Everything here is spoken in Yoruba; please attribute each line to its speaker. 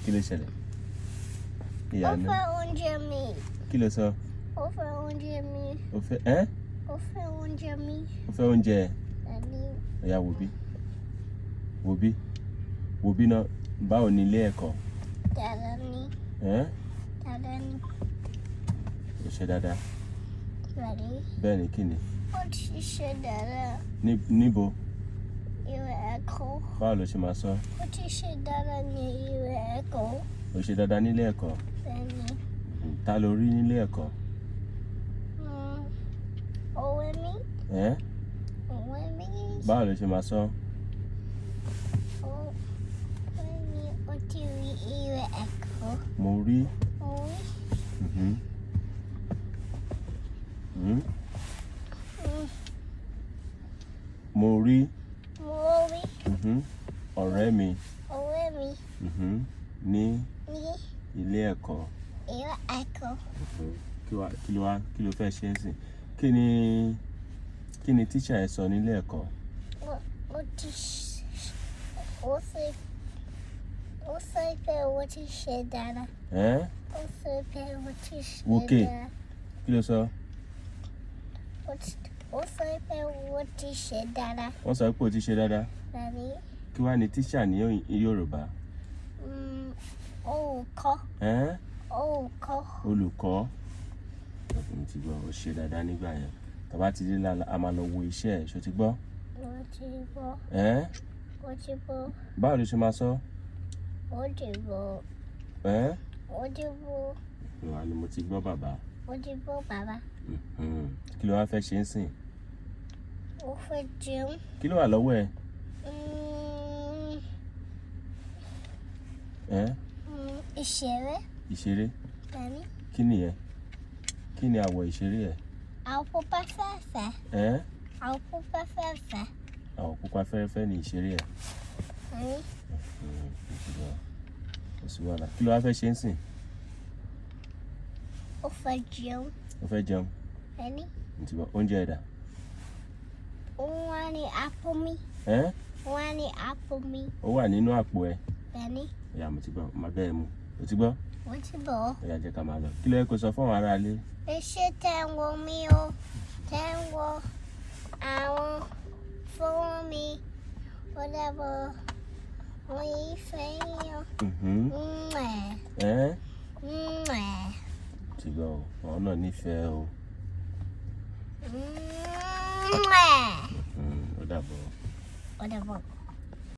Speaker 1: Kí ló ṣẹlẹ̀? Ìyanu.
Speaker 2: Ó fẹ́ oúnjẹ mi.
Speaker 1: Kí ló sọ?
Speaker 2: Ó fẹ́ oúnjẹ mi.
Speaker 1: Ó fẹ́ ẹ́?
Speaker 2: Ó fẹ́ oúnjẹ mi.
Speaker 1: Ó fẹ́ oúnjẹ.
Speaker 2: Daddy.
Speaker 1: Ó yá wo bí náà. Báwo ni ilé ẹ̀kọ́?
Speaker 2: Dada ni.
Speaker 1: Ẹ́?
Speaker 2: Dada ni.
Speaker 1: Ó ṣe dáadáa.
Speaker 2: Daddy.
Speaker 1: Bẹ́ẹ̀ ni kí ni?
Speaker 2: Ó ti ṣe dáadáa.
Speaker 1: Níbo?
Speaker 2: Ilé ẹ̀kọ́.
Speaker 1: Báwo ló ṣe máa sọ?
Speaker 2: Ó ti ṣe dáadáa ní ilé ẹ̀kọ́.
Speaker 1: Ó ṣe dáadáa nílé ẹ̀kọ́.
Speaker 2: Bẹ́ẹ̀ni.
Speaker 1: Ta ló rí nílé ẹ̀kọ́?
Speaker 2: Òwe mi.
Speaker 1: Ẹ́?
Speaker 2: Òwe mi.
Speaker 1: Báwo ló ṣe máa sọ?
Speaker 2: Òwe mi ó ti rí ilé ẹ̀kọ́.
Speaker 1: Mo rí.
Speaker 2: Òwe.
Speaker 1: Mo rí.
Speaker 2: Mo rí.
Speaker 1: Ọ̀rẹ́ mi.
Speaker 2: Òwe mi.
Speaker 1: Ní
Speaker 2: Ní
Speaker 1: ilé ẹ̀kọ́.
Speaker 2: ilé ẹ̀kọ́.
Speaker 1: Kí ló fẹ́ ṣe é sìn? Kí ni tíṣà ẹ sọ nílé ẹ̀kọ́?
Speaker 2: Ó sọ pé ó ti ṣe dáadáa.
Speaker 1: Ẹ́?
Speaker 2: Ó sọ pé ó ti ṣe
Speaker 1: Wókè.
Speaker 2: dáadáa.
Speaker 1: Kí ló sọ?
Speaker 2: Ó sọ pé ó ti ṣe dáadáa.
Speaker 1: Wọ́n sọ pé ó ti ṣe dáadáa.
Speaker 2: Daddy.
Speaker 1: Kí wá ni tíṣà ní Yorùbá?
Speaker 2: Olùkọ́.
Speaker 1: Ẹ́?
Speaker 2: Olùkọ́.
Speaker 1: Olùkọ́. Mo ti gbọ́, ó ṣe dáadáa nígbà yẹn. Tá bá ti dé a máa lọ wo iṣẹ́ ẹ̀, ṣó ti gbọ́?
Speaker 2: Mo ti bọ́.
Speaker 1: Ẹ́?
Speaker 2: Mo ti bọ́.
Speaker 1: Báwo ló ṣe máa sọ?
Speaker 2: Mo ti bọ́.
Speaker 1: Ẹ́?
Speaker 2: Mo ti bọ́.
Speaker 1: Ìwà ni mo ti gbọ́ bàbá.
Speaker 2: Mo ti bọ́ bàbá.
Speaker 1: Kí ló wá fẹ́ ṣe ń sìn?
Speaker 2: Ó fẹ́ jẹun.
Speaker 1: Kí ló wà lọ́wọ́ ẹ? Ẹ́?
Speaker 2: Ìṣeré.
Speaker 1: Ìṣeré?
Speaker 2: Daddy.
Speaker 1: Kí ni ẹ? Kí ni àwọ̀ ìṣeré ẹ?
Speaker 2: Àwọ̀ pupa fẹ́fẹ́.
Speaker 1: Ẹ́?
Speaker 2: Àwọ̀ pupa fẹ́fẹ́.
Speaker 1: Àwọ̀ pupa fẹ́rẹ́fẹ́ ni ìṣeré ẹ.
Speaker 2: Daddy.
Speaker 1: Kí ló wá fẹ́ ṣe ń sìn?
Speaker 2: Ó fẹ́ jẹun.
Speaker 1: Ó fẹ́ jẹun?
Speaker 2: Daddy.
Speaker 1: Mo ti gbọ́, oúnjẹ ẹ̀dà?
Speaker 2: Ó wà ní àpò mi.
Speaker 1: Ẹ́?
Speaker 2: Ó wà ní àpò mi.
Speaker 1: Ó wà nínú àpò ẹ.
Speaker 2: Daddy.
Speaker 1: Ìyá mo ti gbọ́, máa bẹ́ẹ̀ mu. O ti gbọ́?
Speaker 2: Mo ti bọ̀.
Speaker 1: Ó yá jẹ́ ká máa lọ. Kí ló yẹ kó sọ fún àwọn aráalé?
Speaker 2: Ṣé tẹ́ ń wo mi o? Tẹ́ ń wo àwọn fóònù mi. Ó dàbọ̀. Mo yí fẹ́ yín.
Speaker 1: Ẹ́? Ti gbọ́ o, àwọn náà nífẹ̀ẹ́ o. Ó dàbọ̀.
Speaker 2: Ó dàbọ̀.